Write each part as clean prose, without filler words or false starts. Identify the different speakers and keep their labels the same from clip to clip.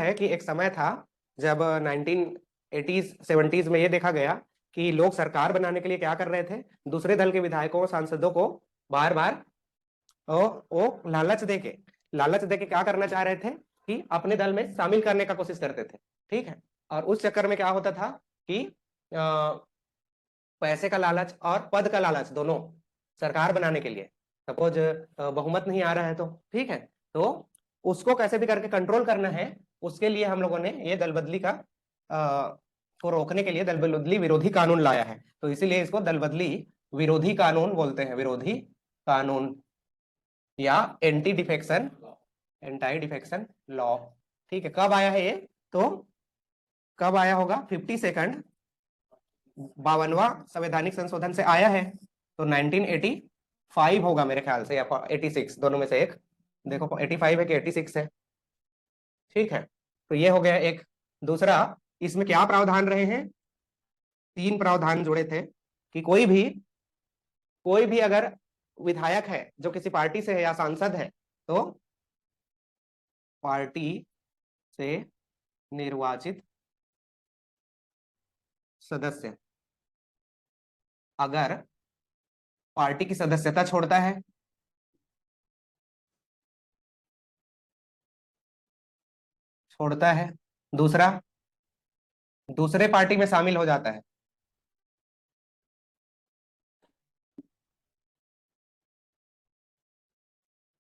Speaker 1: है कि एक समय था जब 1980s 70s में ये देखा गया कि लोग सरकार बनाने के लिए क्या कर रहे थे, दूसरे दल के विधायकों सांसदों को बार बार वो लालच देके क्या करना चाह रहे थे कि अपने दल में शामिल करने का कोशिश करते थे। ठीक है, और उस चक्कर में क्या होता था कि पैसे का लालच और पद का लालच दोनों, सरकार बनाने के लिए सपोज बहुमत नहीं आ रहा है तो ठीक है, तो उसको कैसे भी करके कंट्रोल करना है, उसके लिए हम लोगों ने ये दल बदली को रोकने के लिए दल बदली विरोधी कानून लाया है। तो इसीलिए इसको दल बदली विरोधी कानून बोलते हैं, विरोधी कानून या एंटी डिफेक्शन लॉ। ठीक है, कब आया है ये, तो कब आया होगा, 52nd 52वां संवैधानिक संशोधन से आया है, तो 1985 होगा मेरे ख्याल से, या 86, दोनों में से एक। देखो 85 है कि 86 है। ठीक है, तो ये हो गया एक। दूसरा, इसमें क्या प्रावधान रहे हैं, 3 प्रावधान जुड़े थे कि कोई भी अगर विधायक है जो किसी पार्टी से है या सांसद है, तो पार्टी से निर्वाचित सदस्य अगर पार्टी की सदस्यता छोड़ता है, दूसरा दूसरे पार्टी में शामिल हो जाता है,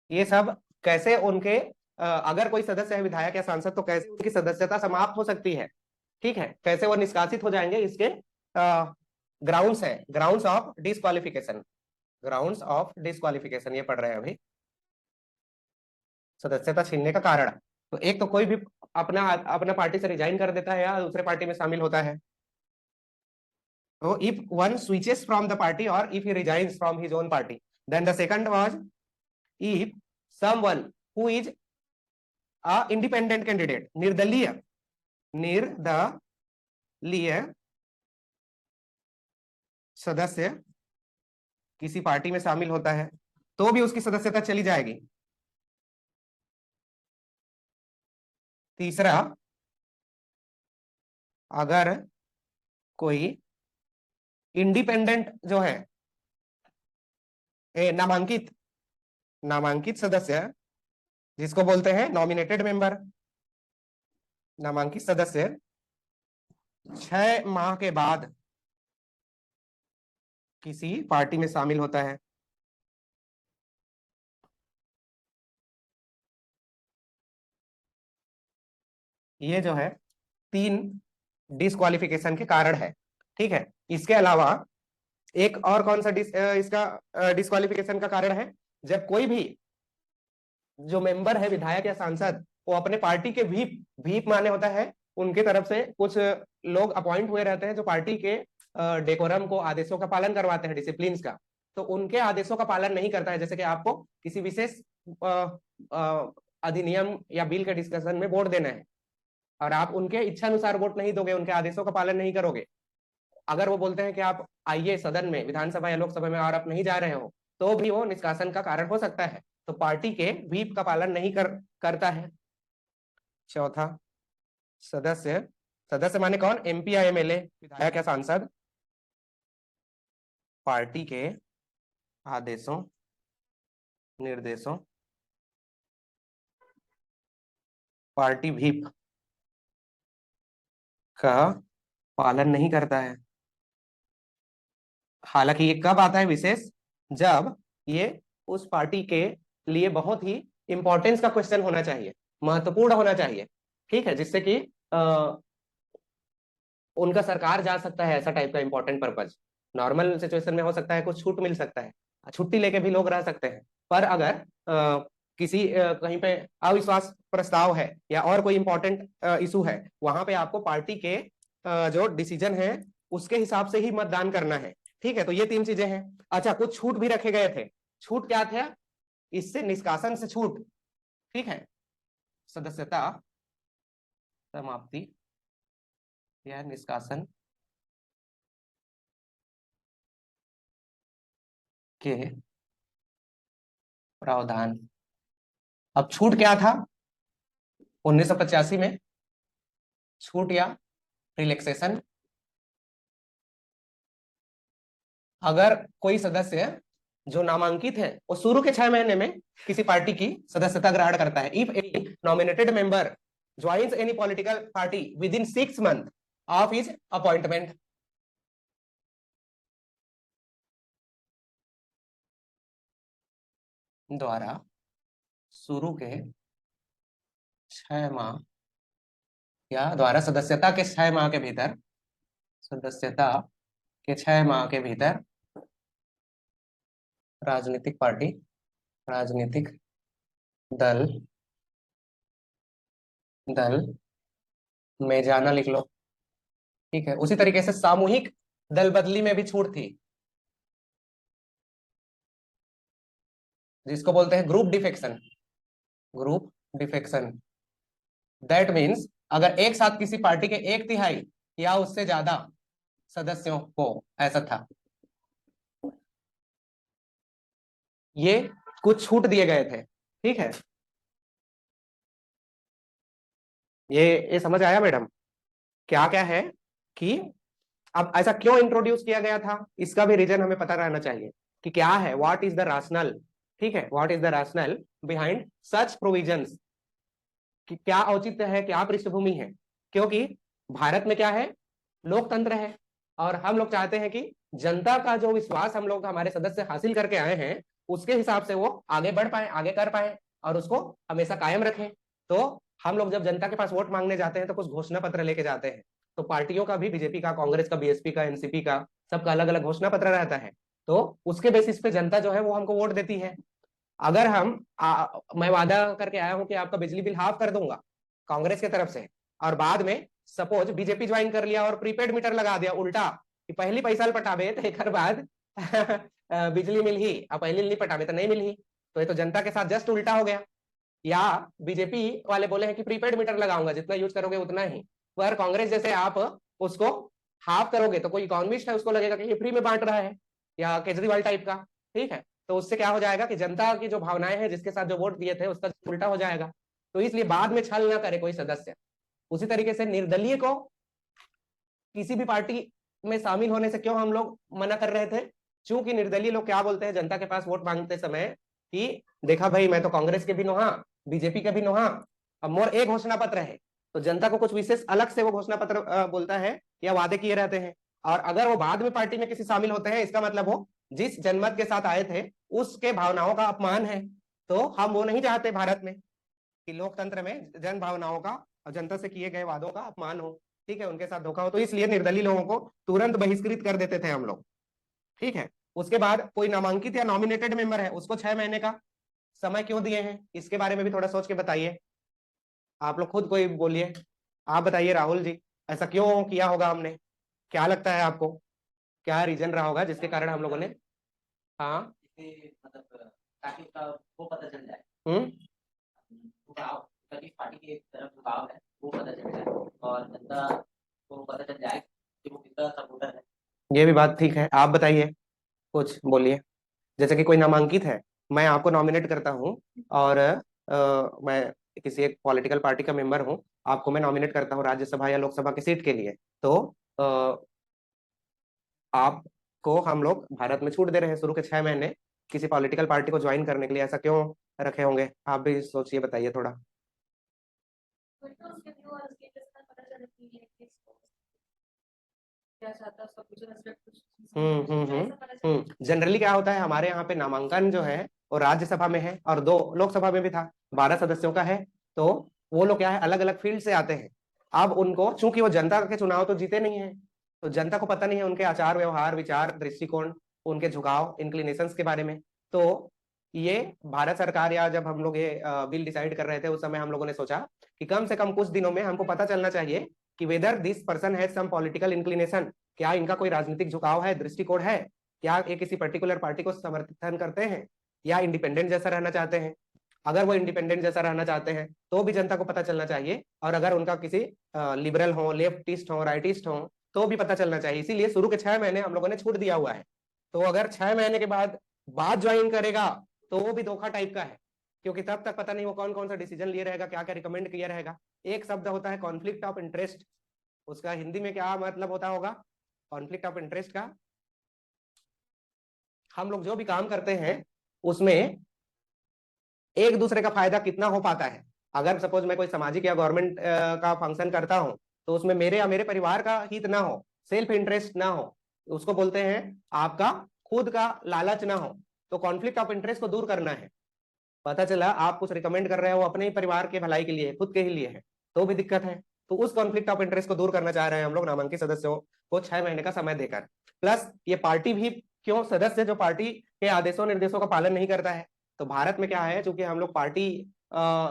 Speaker 1: ये सब कैसे उनके अगर कोई सदस्य है विधायक या सांसद, तो कैसे उनकी सदस्यता समाप्त हो सकती है, ठीक है, कैसे वो निष्कासित हो जाएंगे, इसके ग्राउंड्स है, ग्राउंड्स ऑफ डिस्क्वालिफिकेशन ये पढ़ रहे हैं अभी, सदस्यता छीनने का कारण। तो एक तो कोई भी अपना अपना पार्टी से रिजाइन कर देता है या दूसरे पार्टी में शामिल होता है, तो if one switches from the party और if he resigns from his own party, then the second was if someone who is a independent candidate, निर्दलीय सदस्य किसी पार्टी में शामिल होता है, तो भी उसकी सदस्यता चली जाएगी। तीसरा, अगर कोई इंडिपेंडेंट जो है, नामांकित सदस्य, जिसको बोलते हैं नॉमिनेटेड मेंबर, नामांकित सदस्य 6 माह के बाद किसी पार्टी में शामिल होता है, ये जो है 3 डिस्क्वालिफिकेशन के कारण है। ठीक है, इसके अलावा एक और कौन सा इसका डिस्क्वालिफिकेशन का कारण है, जब कोई भी जो मेंबर है विधायक या सांसद, वो अपने पार्टी के व्हीप माने होता है, उनके तरफ से कुछ लोग अपॉइंट हुए रहते हैं जो पार्टी के डेकोरम को, आदेशों का पालन करवाते हैं, डिसिप्लिन का, तो उनके आदेशों का पालन नहीं करता है, जैसे कि आपको किसी विशेष अधिनियम या बिल के डिस्कशन में वोट देना है और आप उनके इच्छा अनुसार वोट नहीं दोगे, उनके आदेशों का पालन नहीं करोगे, अगर वो बोलते हैं कि आप आइए सदन में, विधानसभा या लोकसभा में, और आप नहीं जा रहे हो, तो भी वो निष्कासन का कारण हो सकता है, तो पार्टी के व्हीप का पालन नहीं करता है। चौथा, सदस्य सदस्य माने कौन, एमपी या एमएलए, विधायक या सांसद, पार्टी के आदेशों निर्देशों, पार्टी व्हीप का पालन नहीं करता है। हालांकि ये कब आता है विशेष, जब ये उस पार्टी के लिए बहुत ही इंपॉर्टेंस का क्वेश्चन होना चाहिए, महत्वपूर्ण होना चाहिए, ठीक है, जिससे कि उनका सरकार जा सकता है, ऐसा टाइप का इंपॉर्टेंट पर्पज। नॉर्मल सिचुएशन में हो सकता है कुछ छूट मिल सकता है, छुट्टी लेके भी लोग रह सकते हैं, पर अगर किसी कहीं पे अविश्वास प्रस्ताव है या और कोई इंपॉर्टेंट इशू है, वहां पे आपको पार्टी के जो डिसीजन है उसके हिसाब से ही मतदान करना है। ठीक है, तो ये 3 चीजें हैं। अच्छा, कुछ छूट भी रखे गए थे, छूट क्या थे, इससे निष्कासन से छूट, ठीक है, सदस्यता समाप्ति या निष्कासन के प्रावधान। अब छूट क्या था 1985 में, छूट या रिलैक्सेशन। अगर कोई सदस्य जो नामांकित है वो शुरू के 6 महीने में किसी पार्टी की सदस्यता ग्रहण करता है, if any nominated member joins any political party with in 6 months of his appointment. द्वारा शुरू के 6 माह या द्वारा सदस्यता के 6 माह के भीतर, सदस्यता के 6 माह के भीतर राजनीतिक पार्टी, राजनीतिक दल में जाना लिख लो। ठीक है, उसी तरीके से सामूहिक दल बदली में भी छूट थी, जिसको बोलते हैं group defection. Group defection that means अगर एक साथ किसी पार्टी के 1/3 या उससे ज्यादा सदस्यों को, ऐसा था, ये कुछ छूट दिए गए थे। ठीक है, ये समझ आया मैडम? क्या क्या है कि अब ऐसा क्यों इंट्रोड्यूस किया गया था, इसका भी रीजन हमें पता रहना चाहिए कि क्या है, व्हाट इज द रैशनल। ठीक है, what is the rational behind such provisions, कि क्या औचित्य है, क्या पृष्ठभूमि है। क्योंकि भारत में क्या है, लोकतंत्र है, और हम लोग चाहते हैं कि जनता का जो विश्वास हम लोग हमारे सदस्य हासिल करके आए हैं उसके हिसाब से वो आगे बढ़ पाए, आगे कर पाए, और उसको हमेशा कायम रखें। तो हम लोग जब जनता के पास वोट मांगने जाते हैं तो कुछ घोषणा पत्र लेके जाते हैं। तो पार्टियों का भी, बीजेपी का, कांग्रेस का, बीएसपी का, एनसीपी का, सबका अलग अलग घोषणा पत्र रहता है। तो उसके बेसिस पे जनता जो है वो हमको वोट देती है। अगर मैं वादा करके आया हूं कि आपका बिजली बिल हाफ कर दूंगा कांग्रेस की तरफ से, और बाद में सपोज बीजेपी ज्वाइन कर लिया और प्रीपेड मीटर लगा दिया उल्टा, कि पहली पैसा पटाबे तो एक बाद बिजली मिल ही, अब पहली नहीं पटाबे तो नहीं मिल ही, तो ये तो जनता के साथ जस्ट उल्टा हो गया। या बीजेपी वाले बोले हैं कि प्रीपेड मीटर लगाऊंगा, जितना यूज करोगे उतना ही, पर कांग्रेस जैसे आप उसको हाफ करोगे तो कोई इकोनॉमिस्ट है उसको लगेगा कि ये फ्री में बांट रहा है, या केजरीवाल टाइप का। ठीक है, तो उससे क्या हो जाएगा कि जनता की जो भावनाएं हैं, जिसके साथ जो वोट दिए थे, उसका उल्टा हो जाएगा। तो इसलिए बाद में छल ना करे कोई सदस्य। उसी तरीके से निर्दलीय को किसी भी पार्टी में शामिल होने से क्यों हम लोग मना कर रहे थे, क्योंकि निर्दलीय लोग क्या बोलते हैं जनता के पास वोट मांगते समय कि देखा भाई, मैं तो कांग्रेस के भी नुहा, बीजेपी के भी नुहा, अब मोर एक घोषणा पत्र है। तो जनता को कुछ विशेष अलग से वो घोषणा पत्र बोलता है या वादे किए रहते हैं, और अगर वो बाद में पार्टी में किसी शामिल होते हैं, इसका मतलब वो जिस जनमत के साथ आए थे उसके भावनाओं का अपमान है। तो हम वो नहीं चाहते भारत में कि लोकतंत्र में जन भावनाओं का और जनता से किए गए वादों का अपमान हो। ठीक है, उनके साथ धोखा हो, तो इसलिए निर्दलीय लोगों को तुरंत बहिष्कृत कर देते थे हम लोग। ठीक है, उसके बाद कोई नामांकित या नॉमिनेटेड मेंबर है उसको 6 महीने का समय क्यों दिए हैं, इसके बारे में भी थोड़ा सोच के बताइए। आप लोग खुद कोई बोलिए, आप बताइए राहुल जी, ऐसा क्यों किया होगा हमने, क्या लगता है आपको, क्या रीजन रहा होगा जिसके कारण हम लोगों ने। हाँ,
Speaker 2: मतलब ताकि वो पता चल जाए,
Speaker 1: हम्म,
Speaker 2: झुकाव, किस पार्टी की तरफ झुकाव है वो पता चल जाए, और जनता को पता चल जाए कि वो किसका सपोर्टर है।
Speaker 1: ये भी बात ठीक है, आप बताइए, कुछ बोलिए। जैसे कि कोई नामांकित है, मैं आपको नॉमिनेट करता हूँ, और मैं किसी एक पॉलिटिकल पार्टी का मेंबर हूँ, आपको मैं नॉमिनेट करता हूँ राज्यसभा या लोकसभा की सीट के लिए, तो आपको हम लोग भारत में छूट दे रहे हैं शुरू के 6 महीने किसी पॉलिटिकल पार्टी को ज्वाइन करने के लिए, ऐसा क्यों रखे होंगे, आप भी सोचिए, बताइए थोड़ा। जनरली क्या होता है, हमारे यहाँ पे नामांकन जो है वो राज्यसभा में है और 2 लोकसभा में भी था, 12 सदस्यों का है। तो वो लोग क्या है, अलग अलग फील्ड से आते हैं। अब उनको, चूंकि वो जनता के चुनाव तो जीते नहीं है, तो जनता को पता नहीं है उनके आचार व्यवहार, विचार, दृष्टिकोण, उनके झुकाव, इंक्लिनेशंस के बारे में। तो ये भारत सरकार, या जब हम लोग ये बिल डिसाइड कर रहे थे उस समय हम लोगों ने सोचा कि कम से कम कुछ दिनों में हमको पता चलना चाहिए कि whether this person has some political inclination, क्या इनका कोई राजनीतिक झुकाव है, दृष्टिकोण है, क्या ये किसी पर्टिकुलर पार्टी को समर्थन करते हैं, या इंडिपेंडेंट जैसा रहना चाहते हैं। अगर वो इंडिपेंडेंट जैसा रहना चाहते हैं तो भी जनता को पता चलना चाहिए, और अगर उनका किसी लिबरल हो, लेफ्टिस्ट हो, राइटिस्ट हो, तो भी पता चलना चाहिए। इसीलिए शुरू के 6 महीने हम लोगों ने छूट दिया हुआ है। तो अगर 6 महीने के बाद ज्वाइन करेगा तो वो भी धोखा टाइप का है, क्योंकि तब तक पता नहीं वो कौन कौन सा डिसीजन लिए रहेगा, क्या क्या रिकमेंड किया रहेगा। एक शब्द होता है कॉन्फ्लिक्ट ऑफ इंटरेस्ट, उसका हिंदी में क्या मतलब होता होगा कॉन्फ्लिक्ट ऑफ इंटरेस्ट का? हम लोग जो भी काम करते हैं उसमें एक दूसरे का फायदा कितना हो पाता है। अगर सपोज मैं कोई सामाजिक या गवर्नमेंट का फंक्शन करता हूं तो उसमें मेरे या मेरे परिवार का हित ना हो, सेल्फ इंटरेस्ट ना हो, उसको बोलते हैं आपका खुद का लालच ना हो। तो कॉन्फ्लिक्ट ऑफ इंटरेस्ट को दूर करना है। पता चला आप कुछ रिकमेंड कर रहे हो अपने ही परिवार के भलाई के लिए, खुद के ही लिए है, तो भी दिक्कत है। तो उस कॉन्फ्लिक्ट ऑफ इंटरेस्ट को दूर करना चाह रहे हैं हम लोग नामांकित सदस्यों को 6 महीने का समय देकर। प्लस ये पार्टी भी क्यों, सदस्य जो पार्टी के आदेशों निर्देशों का पालन नहीं करता है, तो भारत में क्या है, चूंकि हम लोग पार्टी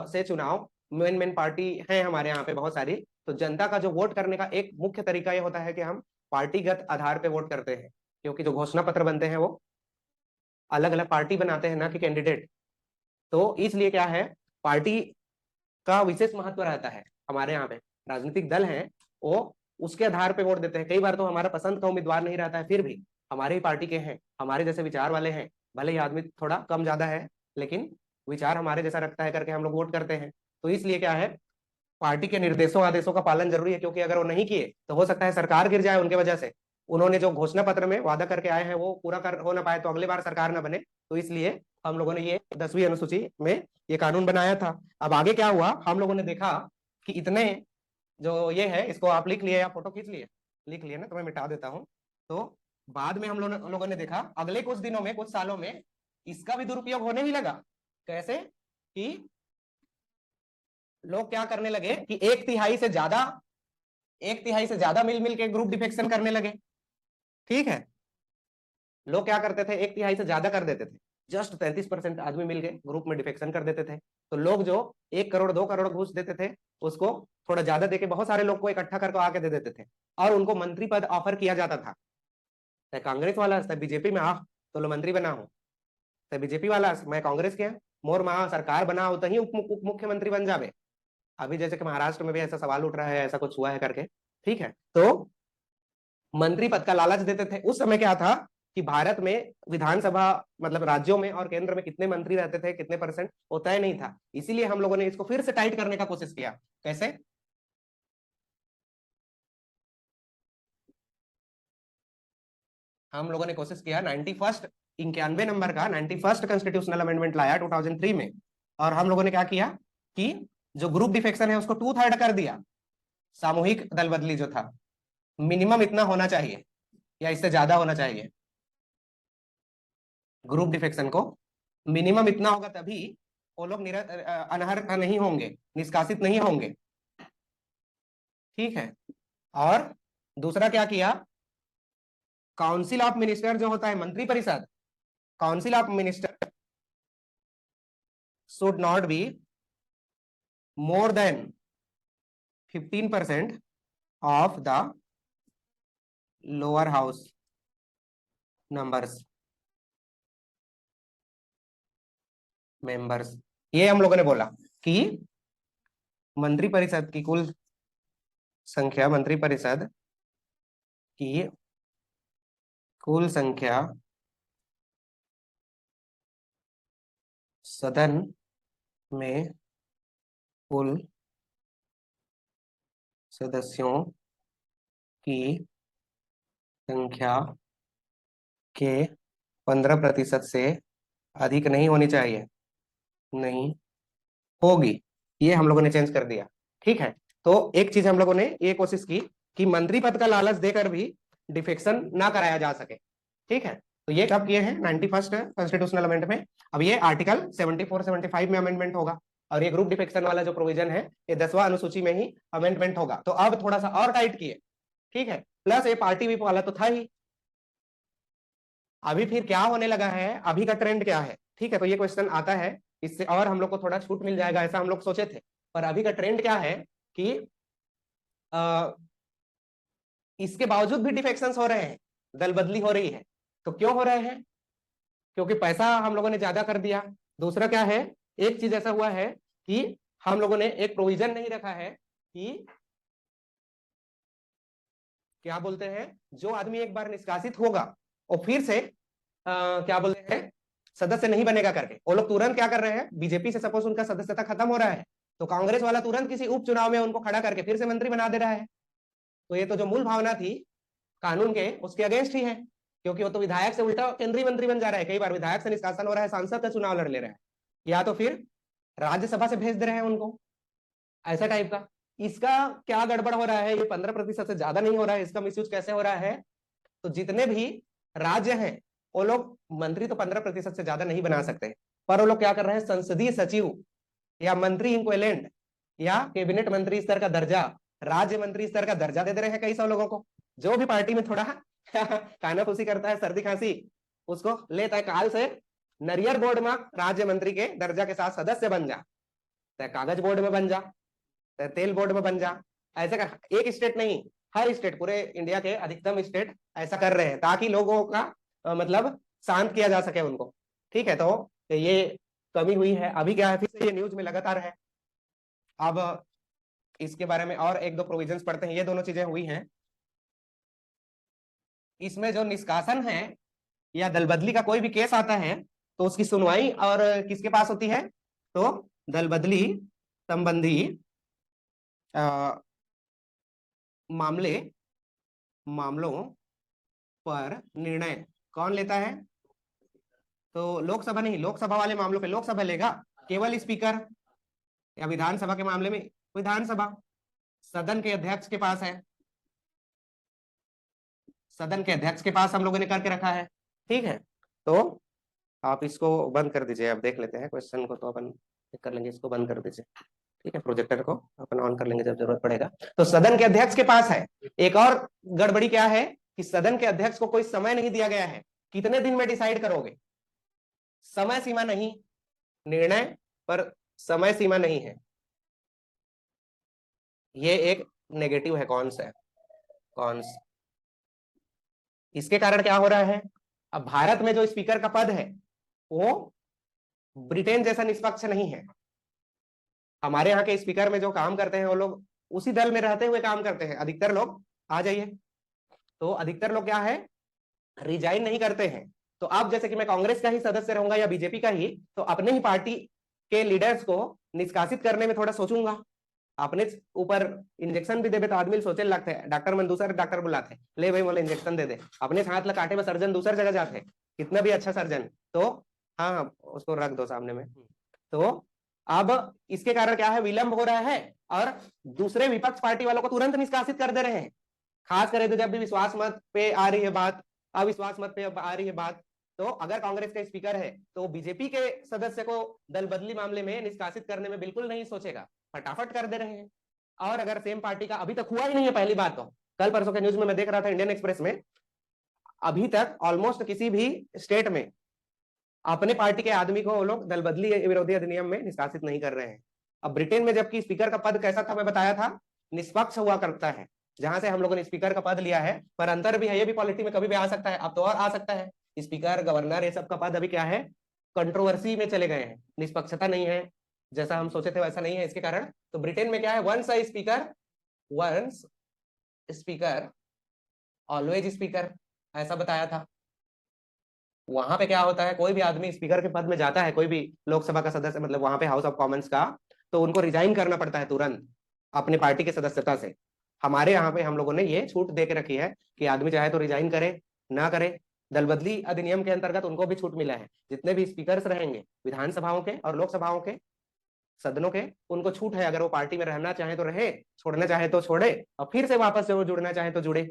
Speaker 1: से चुनाव, मेन पार्टी है हमारे यहाँ पे बहुत सारी, तो जनता का जो वोट करने का एक मुख्य तरीका ये होता है कि हम पार्टीगत आधार पे वोट करते हैं, क्योंकि जो घोषणा पत्र बनते हैं वो अलग अलग पार्टी बनाते हैं ना कि कैंडिडेट। तो इसलिए क्या है, पार्टी का विशेष महत्व रहता है हमारे यहाँ पे। राजनीतिक दल है वो उसके आधार पे वोट देते हैं। कई बार तो हमारा पसंद का उम्मीदवार नहीं रहता है, फिर भी हमारे ही पार्टी के हैं, हमारे जैसे विचार वाले हैं, भले ही आदमी थोड़ा कम ज्यादा है लेकिन विचार हमारे जैसा रखता है करके हम लोग वोट करते हैं। तो इसलिए क्या है, पार्टी के निर्देशों आदेशों का पालन जरूरी है, क्योंकि अगर वो नहीं किए तो हो सकता है सरकार गिर जाए उनके वजह से। उन्होंने जो घोषणा पत्र में वादा करके आए हैं वो पूरा कर हो ना पाए तो अगली बार सरकार ना बने। तो इसलिए हम लोगों ने ये 10वीं अनुसूची में ये कानून बनाया था। अब आगे क्या हुआ, हम लोगों ने देखा कि इतने जो ये है, इसको आप लिख लिए या फोटो खींच लिए, लिख लिए ना, तो मैं मिटा देता हूँ। तो बाद में हम लोगों ने देखा अगले कुछ दिनों में, कुछ सालों में इसका भी दुरुपयोग होने ही लगा। कैसे कि लोग क्या करने लगे कि एक तिहाई से ज्यादा मिल मिल के ग्रुप डिफेक्शन करने लगे। ठीक है, लोग क्या करते थे, एक तिहाई से ज्यादा कर देते थे, जस्ट 33% आदमी मिल गए ग्रुप में डिफेक्शन कर देते थे। तो लोग जो 1 करोड़ 2 करोड़ घूस देते थे उसको थोड़ा ज्यादा देके बहुत सारे लोग को इकट्ठा करके आके दे देते थे और उनको मंत्री पद ऑफर किया जाता था। चाहे कांग्रेस वाला चाहे बीजेपी में आ तो लो मंत्री बना हो, चाहे बीजेपी वाला मैं कांग्रेस के मोर महा सरकार बना हो तो ही उप मुख्यमंत्री बन जावे। अभी जैसे कि महाराष्ट्र में भी ऐसा सवाल उठ रहा है, ऐसा कुछ हुआ है करके। ठीक है, तो मंत्री पद का लालच देते थे। उस समय क्या था कि भारत में विधानसभा मतलब राज्यों में और केंद्र में कितने मंत्री रहते थे, कितने परसेंट, वो तय नहीं था। इसीलिए हम लोगों ने इसको फिर से टाइट करने का कोशिश किया। कैसे, हम लोगों ने कोशिश किया 91 नंबर का 91 कॉन्स्टिट्यूशनल अमेंडमेंट लाया 2003 में। और हम लोगों ने क्या किया कि जो ग्रुप डिफेक्शन है उसको 2/3 कर दिया। सामूहिक दल बदली जो था, मिनिमम इतना होना चाहिए या इससे ज्यादा होना चाहिए, ग्रुप डिफेक्शन को मिनिमम इतना होगा तभी वो लोग अनर्ह नहीं होंगे, निष्कासित नहीं होंगे। ठीक है, और दूसरा क्या किया, काउंसिल ऑफ मिनिस्टर जो होता है मंत्री परिषद, council of minister should not be more than 15% of the lower house numbers members. ये हम लोगों ने बोला कि मंत्री परिषद की कुल संख्या, मंत्री परिषद की कुल संख्या सदन में कुल सदस्यों की संख्या के 15% से अधिक नहीं होनी चाहिए, नहीं होगी। ये हम लोगों ने चेंज कर दिया। ठीक है, तो एक चीज हम लोगों ने ये कोशिश की कि मंत्री पद का लालच देकर भी डिफेक्शन ना कराया जा सके। ठीक है, तो ये कब किए हैं, 91 कॉन्स्टिट्यूशनल अमेंडमेंट में। अब ये आर्टिकल 74 75 में अमेंडमेंट होगा और ये ग्रुप डिफेक्शन वाला जो प्रोविजन है ये 10वां अनुसूची में ही अमेंडमेंट होगा। तो अब थोड़ा सा और टाइट किए। ठीक है, प्लस ये पार्टी विप वाला तो था ही। अभी फिर क्या होने लगा है, अभी का ट्रेंड क्या है। ठीक है, तो ये क्वेश्चन आता है, इससे और हम लोग को थोड़ा छूट मिल जाएगा ऐसा हम लोग सोचे थे। पर अभी का ट्रेंड क्या है कि इसके बावजूद भी डिफेक्शंस हो रहे हैं, दल बदली हो रही है। तो क्यों हो रहे हैं, क्योंकि पैसा हम लोगों ने ज्यादा कर दिया। दूसरा क्या है, एक चीज ऐसा हुआ है कि हम लोगों ने एक प्रोविजन नहीं रखा है कि क्या बोलते हैं, जो आदमी एक बार निष्कासित होगा और फिर से क्या बोलते हैं सदस्य नहीं बनेगा करके, वो लोग तुरंत क्या कर रहे हैं, बीजेपी से सपोज उनका सदस्यता खत्म हो रहा है तो कांग्रेस वाला तुरंत किसी उपचुनाव में उनको खड़ा करके फिर से मंत्री बना दे रहा है। तो ये तो जो मूल भावना थी कानून के उसके अगेंस्ट ही है, क्योंकि वो तो विधायक से उल्टा केंद्रीय मंत्री बन जा रहा है, कई बार विधायक से निष्कासन हो रहा है, सांसद का चुनाव लड़ ले रहा है, या तो फिर राज्यसभा से भेज दे रहे हैं उनको, ऐसा टाइप का। इसका क्या गड़बड़ हो रहा है, ये 15% से ज्यादा नहीं हो रहा है, इसका मिसयूज कैसे हो रहा है? तो जितने भी राज्य हैं वो लोग मंत्री तो 15% से ज्यादा नहीं बना सकते, पर वो लोग क्या कर रहे हैं, संसदीय सचिव या मंत्री इक्विवेलेंट या कैबिनेट मंत्री स्तर का दर्जा, राज्य मंत्री स्तर का दर्जा दे दे रहे हैं कई सौ लोगों को। जो भी पार्टी में थोड़ा कानाफूसी करता है, सर्दी खांसी, उसको लेता है काल से नरियर बोर्ड में राज्य मंत्री के दर्जा के साथ सदस्य बन जा, चाहे कागज बोर्ड में बन जा, चाहे तेल बोर्ड में बन जा। ऐसे कर, एक स्टेट नहीं, हर स्टेट, पूरे इंडिया के अधिकतम स्टेट ऐसा कर रहे हैं, ताकि लोगों का मतलब शांत किया जा सके उनको। ठीक है, तो ये कमी हुई है। अभी क्या है, फिर से ये न्यूज में लगातार है। अब इसके बारे में और एक दो प्रोविजंस पढ़ते हैं। ये दोनों चीजें हुई हैं। इसमें जो निष्कासन है या दल बदली का कोई भी केस आता है तो उसकी सुनवाई और किसके पास होती है, तो दल बदली संबंधी मामलों पर निर्णय कौन लेता है? तो लोकसभा नहीं, लोकसभा वाले मामलों पे लोकसभा लेगा, केवल स्पीकर, या विधानसभा के मामले में विधानसभा सदन के अध्यक्ष के पास है, सदन के अध्यक्ष के पास हम लोगों ने करके रखा है। ठीक है, तो आप इसको बंद कर दीजिए। अब देख लेते हैं क्वेश्चन को, तो अपन कर लेंगे, इसको बंद कर दीजिए। ठीक है, प्रोजेक्टर को अपन ऑन कर लेंगे जब जरूरत पड़ेगा। तो सदन के अध्यक्ष के पास है। एक और गड़बड़ी क्या है कि सदन के अध्यक्ष को कोई समय नहीं दिया गया है, कितने दिन में डिसाइड करोगे, समय सीमा नहीं, निर्णय पर समय सीमा नहीं है। ये एक नेगेटिव है, कौन सा है, कौन सा। इसके कारण क्या हो रहा है, अब भारत में जो स्पीकर का पद है वो ब्रिटेन जैसा निष्पक्ष नहीं है। हमारे यहाँ के स्पीकर में जो काम करते हैं वो लोग उसी दल में रहते हुए काम करते हैं, अधिकतर लोग। आ जाइए, तो अधिकतर लोग क्या है, रिजाइन नहीं करते हैं। तो अब जैसे कि मैं कांग्रेस का ही सदस्य रहूंगा या बीजेपी का ही, तो अपने ही पार्टी के लीडर्स को निष्कासित करने में थोड़ा सोचूंगा। अपने ऊपर इंजेक्शन भी देवे तो आदमी सोचे लगते हैं, डॉक्टर मन दूसरे डॉक्टर बुलाते, ले भाई बोले इंजेक्शन दे दे, अपने हाथ काटे में सर्जन दूसरी जगह जाते, कितना भी अच्छा सर्जन। तो हाँ, उसको रख दो सामने में। तो अब इसके कारण क्या है, विलंब हो रहा है और दूसरे विपक्ष पार्टी वालों को तुरंत निष्कासित कर दे रहे हैं। खास करे तो जब भी विश्वास मत पे आ रही है बात, अविश्वास मत पे आ रही है बात, तो अगर कांग्रेस का स्पीकर है तो बीजेपी के सदस्य को दल बदली मामले में निष्कासित करने में बिल्कुल नहीं सोचेगा, फटाफट कर दे रहे हैं। और अगर सेम पार्टी का, अभी तक हुआ ही नहीं है पहली बात, तो कल परसों के न्यूज में मैं देख रहा था इंडियन एक्सप्रेस में, अभी तक ऑलमोस्ट किसी भी स्टेट में अपने पार्टी के आदमी को वो लोग दल बदली विरोधी अधिनियम में निष्कासित नहीं कर रहे हैं। अब ब्रिटेन में जबकि स्पीकर का पद कैसा था मैं बताया था, निष्पक्ष हुआ करता है, जहां से हम लोगों ने स्पीकर का पद लिया है। पर अंतर भी है, ये भी पॉलिटी में कभी भी आ सकता है, अब तो और आ सकता है। स्पीकर, गवर्नर, ये सब का पद अभी क्या है, कंट्रोवर्सी में चले गए हैं, निष्पक्षता नहीं है, जैसा हम सोचे थे वैसा नहीं है। इसके कारण तो ब्रिटेन में क्या है, वंस स्पीकर ऑलवेज स्पीकर, ऐसा बताया था। वहां पे क्या होता है, कोई भी आदमी स्पीकर के पद में जाता है, कोई भी लोकसभा का सदस्य, मतलब वहां पे हाउस ऑफ कॉमन्स का, तो उनको रिजाइन करना पड़ता है तुरंत अपनी पार्टी के सदस्यता से। हमारे यहाँ पे हम लोगों ने ये छूट दे के रखी है कि आदमी चाहे तो रिजाइन करे, ना करे। दल बदली अधिनियम के अंतर्गत उनको भी छूट मिला है, जितने भी स्पीकर्स रहेंगे विधानसभाओं के और लोकसभाओं के सदनों के, उनको छूट है। अगर वो पार्टी में रहना चाहे तो रहे, छोड़ना चाहे तो छोड़े, और फिर से वापस से वो जुड़ना चाहे तो जुड़े।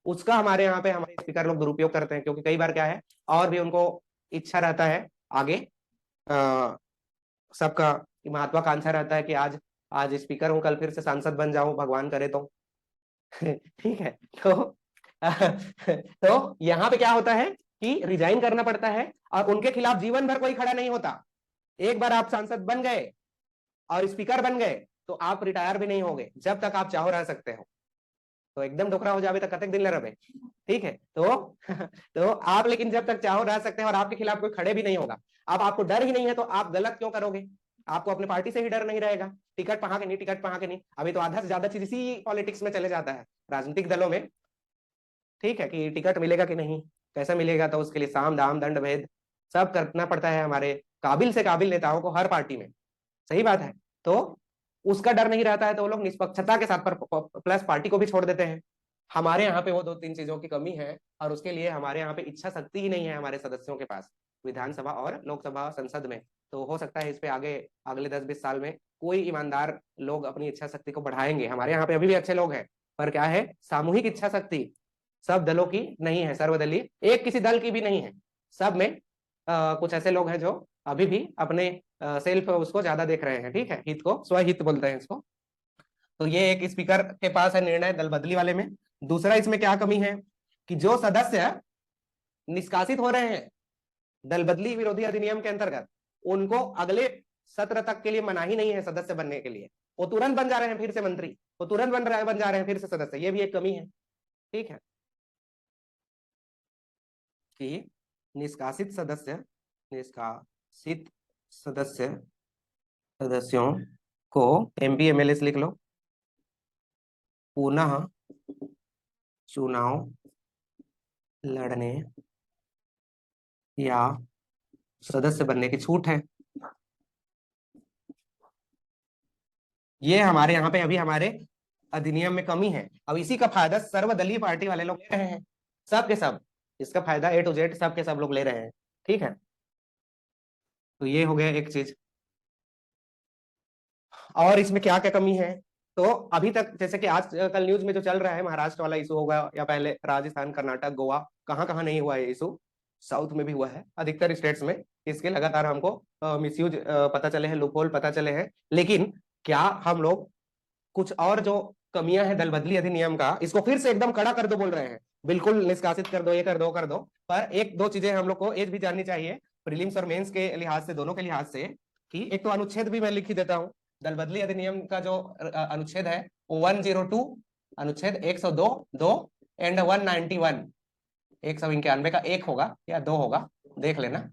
Speaker 1: उसका हमारे यहाँ पे हमारे स्पीकर लोग दुरुपयोग करते हैं, क्योंकि कई बार क्या है, और भी उनको इच्छा रहता है आगे, सबका महत्वाकांक्षा रहता है कि आज स्पीकर हूं, कल फिर से सांसद बन जाऊं, भगवान करे तो। ठीक है, तो यहाँ पे क्या होता है कि रिजाइन करना पड़ता है, और उनके खिलाफ जीवन भर कोई खड़ा नहीं होता। एक बार आप सांसद बन गए और स्पीकर बन गए तो आप रिटायर भी नहीं होंगे, जब तक आप चाहो रह सकते हो। तो एकदम डोकरा हो जावे तो कतक दिन रहे। ठीक है, तो आप लेकिन जब तक चाहो रह सकते हैं, और आपके खिलाफ कोई खड़े भी नहीं होगा। अब आपको डर ही नहीं है तो आप गलत क्यों करोगे, आपको अपने पार्टी से ही डर नहीं रहेगा। टिकट पहा के नहीं, टिकट पहा के नहीं, अभी तो आधा से ज्यादा चीज इसी पॉलिटिक्स में चले जाता है, राजनीतिक दलों में। ठीक है, कि टिकट मिलेगा कि नहीं, कैसा मिलेगा, तो उसके लिए साम दाम दंड भेद सब करना पड़ता है हमारे काबिल से काबिल नेताओं को हर पार्टी में। सही बात है। तो उसका डर नहीं रहता है तो वो लोग निष्पक्षता के साथ पर प्लस पार्टी को भी छोड़ देते हैं। हमारे यहाँ पे वो 2-3 चीजों की कमी है, और उसके लिए हमारे यहाँ पे इच्छा शक्ति ही नहीं है हमारे सदस्यों के पास, विधानसभा और लोकसभा संसद में। तो हो सकता है इस पे आगे अगले 10-20 साल में कोई ईमानदार लोग अपनी इच्छा शक्ति को बढ़ाएंगे। हमारे यहाँ पे अभी भी अच्छे लोग हैं, पर क्या है, सामूहिक इच्छा शक्ति सब दलों की नहीं है, सर्वदलीय एक किसी दल की भी नहीं है। सब में कुछ ऐसे लोग हैं जो अभी भी अपने सेल्फ उसको ज्यादा देख रहे हैं, ठीक है, हित को, स्वहित बोलते हैं इसको। तो ये एक स्पीकर के पास है निर्णय दल बदली वाले में। दूसरा इसमें क्या कमी है कि जो सदस्य निष्कासित हो रहे हैं दल बदली विरोधी अधिनियम के अंतर्गत, उनको अगले सत्र तक के लिए मनाही नहीं है सदस्य बनने के लिए, वो तुरंत बन जा रहे हैं फिर से मंत्री, वो तुरंत बन जा रहे हैं फिर से सदस्य। ये भी एक कमी है, ठीक है, कि निष्कासित सदस्यों को एमपी एमएलए लिख लो, पुनः चुनाव लड़ने या सदस्य बनने की छूट है। ये हमारे यहाँ पे अभी हमारे अधिनियम में कमी है। अब इसी का फायदा सर्वदलीय पार्टी वाले लोग ले रहे हैं, सब के सब, इसका फायदा A to Z सब के सब लोग ले रहे हैं, ठीक है। तो ये हो गया एक चीज। और इसमें क्या क्या कमी है, तो अभी तक जैसे कि आज कल न्यूज में जो चल रहा है, महाराष्ट्र वाला इशू होगा या पहले राजस्थान, कर्नाटक, गोवा, कहाँ कहाँ नहीं हुआ है इशू, साउथ में भी हुआ है, अधिकतर स्टेट्स में इसके लगातार हमको मिसयूज पता चले हैं, लूपहोल पता चले हैं। लेकिन क्या हम लोग कुछ और जो कमियां हैं दल बदली अधिनियम का, इसको फिर से एकदम कड़ा कर दो बोल रहे हैं, बिल्कुल निष्कासित कर दो, ये कर दो, पर एक दो चीजें हम लोग को एज भी जाननी चाहिए, प्रीलिम्स और मेंस के लिहाज से, दोनों के लिहाज से, कि एक तो अनुच्छेद भी मैं लिख ही देता हूँ। दल बदली अधिनियम का जो अनुच्छेद है वो 102, अनुच्छेद 102 दो एंड 191, 191 का एक होगा या दो होगा, देख लेना,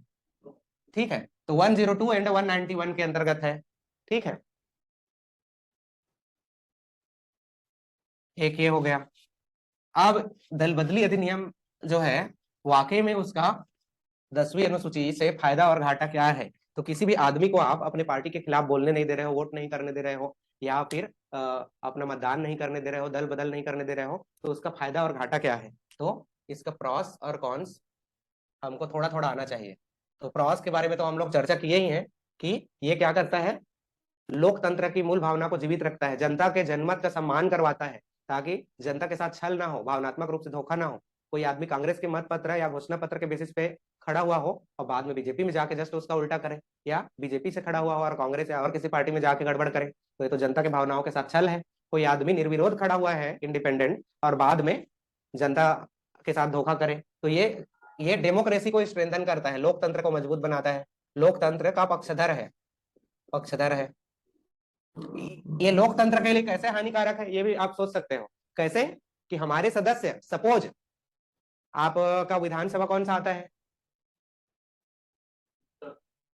Speaker 1: ठीक है। तो 102 एंड 191 के अंतर्गत है, ठीक है। एक ये हो गया। अब दल बदली अधिनियम जो है, वाकई में उसका 10वीं अनुसूची से फायदा और घाटा क्या है, तो किसी भी आदमी को आप अपने पार्टी के खिलाफ बोलने नहीं दे रहे हो, वोट नहीं करने दे रहे हो, या फिर अपना मतदान नहीं करने दे रहे हो, दल बदल नहीं करने दे रहे हो, तो उसका फायदा और घाटा क्या है। तो इसका प्रॉस और कॉन्स हमको थोड़ा थोड़ा आना चाहिए। तो प्रॉस के बारे में तो हम लोग चर्चा किए ही हैं कि ये क्या करता है, लोकतंत्र की मूल भावना को जीवित रखता है, जनता के जनमत का सम्मान करवाता है, ताकि जनता के साथ छल ना हो, भावनात्मक रूप से धोखा ना हो। कोई आदमी कांग्रेस के मत पत्र या घोषणा पत्र के बेसिस पे खड़ा हुआ हो और बाद में बीजेपी में जाके जस्ट उसका उल्टा करे, या बीजेपी से खड़ा हुआ हो और कांग्रेस या और किसी पार्टी में जाके गड़बड़ करे, तो ये तो जनता के भावनाओं के साथ छल है। कोई आदमी निर्विरोध खड़ा हुआ है इंडिपेंडेंट और बाद में जनता के साथ धोखा करे, तो ये डेमोक्रेसी को स्ट्रेंथन करता है, लोकतंत्र को मजबूत बनाता है, लोकतंत्र का पक्षधर है। ये लोकतंत्र के लिए कैसे हानिकारक है, ये भी आप सोच सकते हो। कैसे कि हमारे सदस्य, सपोज आपका विधानसभा कौन सा आता है,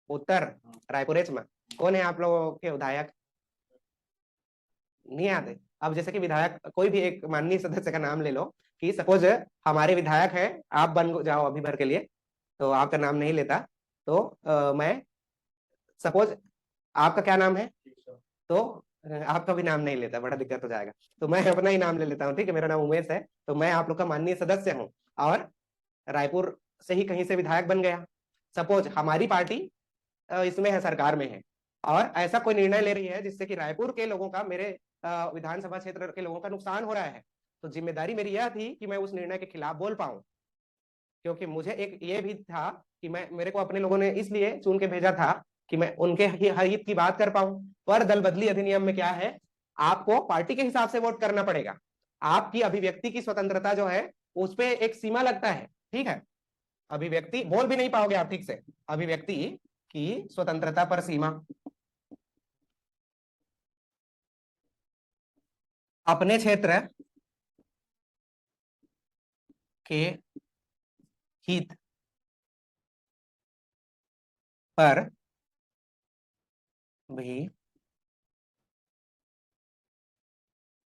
Speaker 1: उत्तर रायपुर में, कौन है आप लोगों के विधायक, नहीं आते। अब जैसे कि विधायक कोई भी एक माननीय सदस्य का नाम ले लो, कि सपोज हमारे विधायक है, आप बन जाओ अभी भर के लिए, तो आपका नाम नहीं लेता, तो मैं सपोज, आपका क्या नाम है, तो आपका भी नाम नहीं लेता, बड़ा दिक्कत हो जाएगा, तो मैं अपना ही नाम ले लेता हूँ, ठीक है। मेरा नाम उमेश है, तो मैं आप लोग का माननीय सदस्य हूँ और रायपुर से ही कहीं से विधायक बन गया। सपोज हमारी पार्टी इसमें है, सरकार में है, और ऐसा कोई निर्णय ले रही है जिससे कि रायपुर के लोगों का, मेरे विधानसभा क्षेत्र के लोगों का नुकसान हो रहा है, तो जिम्मेदारी मेरी यह थी कि मैं उस निर्णय के खिलाफ बोल पाऊं, क्योंकि मुझे एक ये भी था कि मेरे को अपने लोगों ने इसलिए चुन के भेजा था कि मैं उनके हित की बात कर पाऊं। पर दल बदली अधिनियम में क्या है, आपको पार्टी के हिसाब से वोट करना पड़ेगा, आपकी अभिव्यक्ति की स्वतंत्रता जो है उस पर एक सीमा लगता है, ठीक है। अभिव्यक्ति बोल भी नहीं पाओगे आप ठीक से, अभिव्यक्ति की स्वतंत्रता पर सीमा, अपने क्षेत्र के हित पर भी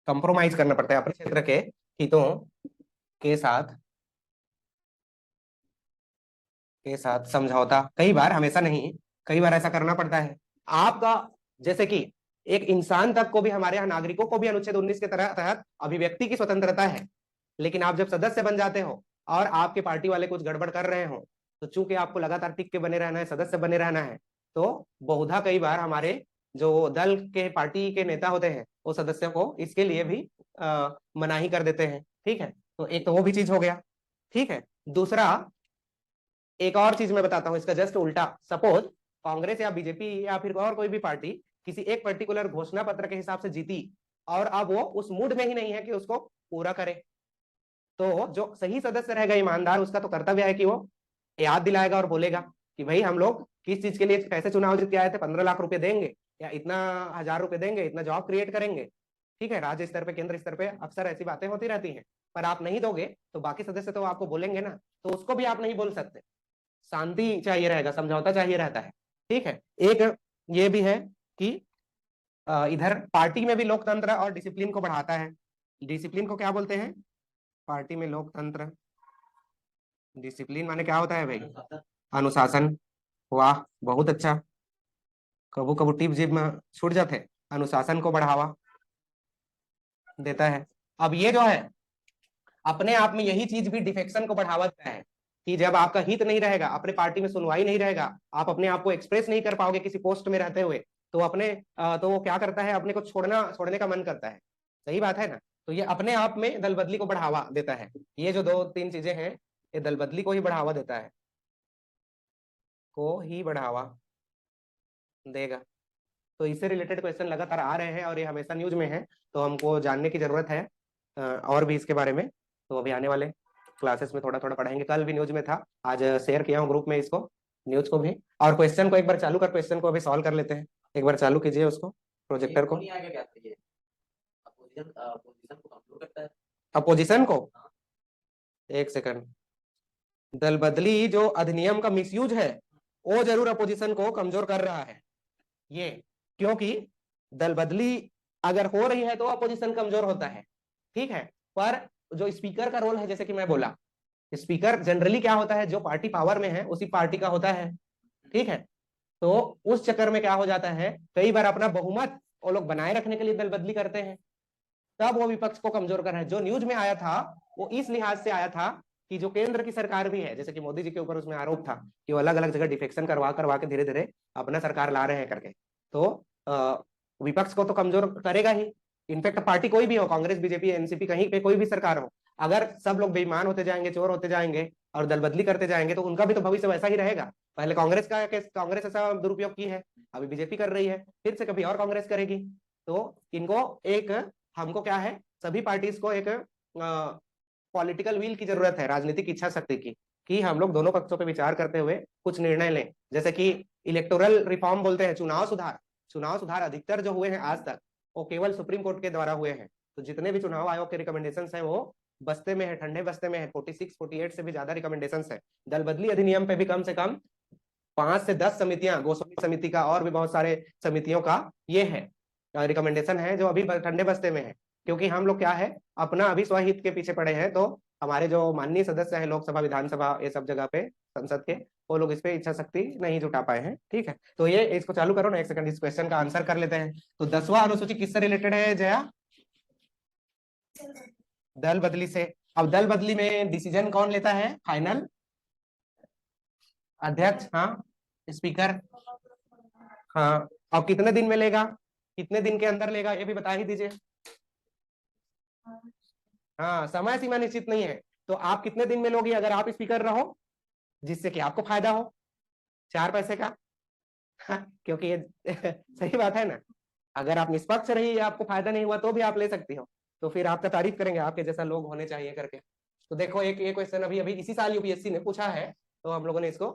Speaker 1: कंप्रोमाइज करना पड़ता है, अपने क्षेत्र के हितों के साथ समझौता, कई बार, हमेशा नहीं, कई बार ऐसा करना पड़ता है आपका। जैसे कि एक इंसान तक को भी, हमारे यहाँ नागरिकों को भी अनुच्छेद 19 के तहत अभिव्यक्ति की स्वतंत्रता है। लेकिन आप जब सदस्य बन जाते हो और आपके पार्टी वाले कुछ गड़बड़ कर रहे हो, तो चूंकि आपको लगातार टिक के बने रहना है, सदस्य बने रहना है, तो बहुधा कई बार हमारे जो दल के पार्टी के नेता होते हैं वो सदस्यों को इसके लिए भी मनाही कर देते हैं। ठीक है, तो एक तो वो भी चीज हो गया। ठीक है, दूसरा एक और चीज मैं बताता हूँ इसका जस्ट उल्टा। सपोज कांग्रेस या बीजेपी या फिर और कोई भी पार्टी किसी एक पर्टिकुलर घोषणा पत्र के हिसाब से जीती और अब वो उस मूड में ही नहीं है कि उसको पूरा करे, तो जो सही सदस्य रहेगा, ईमानदार, उसका तो कर्तव्य है कि वो याद दिलाएगा और बोलेगा कि भाई हम लोग किस चीज के लिए कैसे चुनाव जीत के आए थे, 15 लाख रुपए देंगे या इतना 1000 रुपए देंगे, इतना जॉब क्रिएट करेंगे। ठीक है, राज्य स्तर पे, केंद्र स्तर पे अक्सर ऐसी बातें होती रहती हैं, पर आप नहीं दोगे तो बाकी सदस्य तो आपको बोलेंगे ना, तो उसको भी आप नहीं बोल सकते। शांति चाहिए रहेगा, समझौता चाहिए रहता है। ठीक है, एक ये भी है कि इधर पार्टी में भी लोकतंत्र और डिसिप्लिन को बढ़ाता है। डिसिप्लिन को क्या बोलते हैं? पार्टी में लोकतंत्र, डिसिप्लिन माने क्या होता है भाई? अनुशासन। वाह, बहुत अच्छा, कबू कबू टिप जिप में छूट जाते। अनुशासन को बढ़ावा देता है। अब ये जो है अपने आप में यही चीज भी डिफेक्शन को बढ़ावा देता है कि जब आपका हित नहीं रहेगा, अपने पार्टी में सुनवाई नहीं रहेगा, आप अपने आप को एक्सप्रेस नहीं कर पाओगे किसी पोस्ट में रहते हुए, तो अपने तो वो क्या करता है, अपने को छोड़ने का मन करता है। सही बात है ना? तो ये अपने आप में दल बदली को बढ़ावा देता है। ये जो 2-3 चीजें हैं, ये दल बदली को ही बढ़ावा देता है, को ही बढ़ावा देगा। तो इससे रिलेटेड क्वेश्चन लगातार आ रहे हैं और ये हमेशा न्यूज में है, तो हमको जानने की जरूरत है और भी इसके बारे में। तो अभी आने वाले क्लासेस में थोड़ा थोड़ा पढ़ाएंगे। कल भी न्यूज में था, आज शेयर किया हूँ ग्रुप में इसको, न्यूज को भी। और क्वेश्चन को एक बार चालू कर, क्वेश्चन को अभी सॉल्व कर लेते हैं। एक बार चालू कीजिए उसको, प्रोजेक्टर को। अपोजिशन को एक सेकंड, दल बदली जो अधिनियम का मिसयूज है वो जरूर अपोजिशन को कमजोर कर रहा है। ये क्योंकि दल बदली अगर हो रही है तो अपोजिशन कमजोर होता है। ठीक है, पर जो स्पीकर का रोल है, जैसे कि मैं बोला, स्पीकर जनरली क्या होता है, जो पार्टी पावर में है उसी पार्टी का होता है। ठीक है, तो उस चक्कर में क्या हो जाता है, कई बार अपना बहुमत वो लोग बनाए रखने के लिए दल बदली करते हैं, तब वो विपक्ष को कमजोर कर रहे हैं। जो न्यूज में आया था वो इस लिहाज से आया था कि जो केंद्र की सरकार भी है, जैसे कि मोदी जी के ऊपर उसमें आरोप था कि वो अलग अलग जगह डिफेक्शन करवा करवा के धीरे धीरे अपना सरकार ला रहे हैं करके, तो विपक्ष को तो कमजोर करेगा ही। इनफैक्ट पार्टी कोई भी हो, कांग्रेस, बीजेपी, एनसीपी, कहीं पे कोई भी सरकार हो, अगर सब लोग बेईमान होते जाएंगे, चोर होते जाएंगे और दल बदली करते जाएंगे, तो उनका भी तो भविष्य वैसा ही रहेगा। पहले कांग्रेस ऐसा दुरुपयोग की है, अभी बीजेपी कर रही है, फिर से कभी और कांग्रेस करेगी। तो इनको एक, हमको क्या है, सभी पार्टीज को एक पॉलिटिकल विल की जरूरत है, राजनीतिक इच्छा शक्ति की, कि हम लोग दोनों पक्षों पे विचार करते हुए कुछ निर्णय लें। जैसे कि इलेक्टोरल रिफॉर्म बोलते हैं, चुनाव सुधार। चुनाव सुधार अधिकतर जो हुए हैं आज तक वो केवल सुप्रीम कोर्ट के द्वारा हुए हैं। तो जितने भी चुनाव आयोग के रिकमेंडेशंस हैं वो बस्ते में है, ठंडे बस्ते में है। 46-48 से भी ज्यादा रिकमेंडेशंस है। दल बदली अधिनियम पे भी कम से कम 5 से 10 समितियां, गोस्वामी समिति का और भी बहुत सारे समितियों का ये है रिकमेंडेशन है, जो अभी ठंडे बस्ते में है। क्योंकि हम लोग क्या है, अपना अभी स्वहित के पीछे पड़े हैं, तो हमारे जो माननीय सदस्य हैं लोकसभा, विधानसभा, ये सब जगह पे संसद के, वो लोग इस पे इच्छा शक्ति नहीं जुटा पाए हैं। ठीक है, तो ये इसको चालू करो ना, एक सेकंड इस क्वेश्चन का आंसर कर लेते हैं। तो 10वां अनुसूची किससे रिलेटेड है जया? दल बदली से। अब दल बदली में डिसीजन कौन लेता है फाइनल? अध्यक्ष, हाँ, स्पीकर, हाँ। अब कितने दिन में लेगा, कितने दिन के अंदर लेगा, ये भी बता ही दीजिए। हाँ, समय सीमा निश्चित नहीं है, तो आप कितने दिन में लोगे अगर आप स्पीकर रहो, जिससे कि आपको फायदा हो 4 पैसे का। हाँ, क्योंकि ये सही बात है ना, अगर आप निष्पक्ष रही, आपको फायदा नहीं हुआ तो भी आप ले सकती हो, तो फिर आपका तारीफ करेंगे, आपके जैसा लोग होने चाहिए करके। तो देखो एक ये क्वेश्चन अभी अभी इसी साल यूपीएससी ने पूछा है, तो हम लोगों ने इसको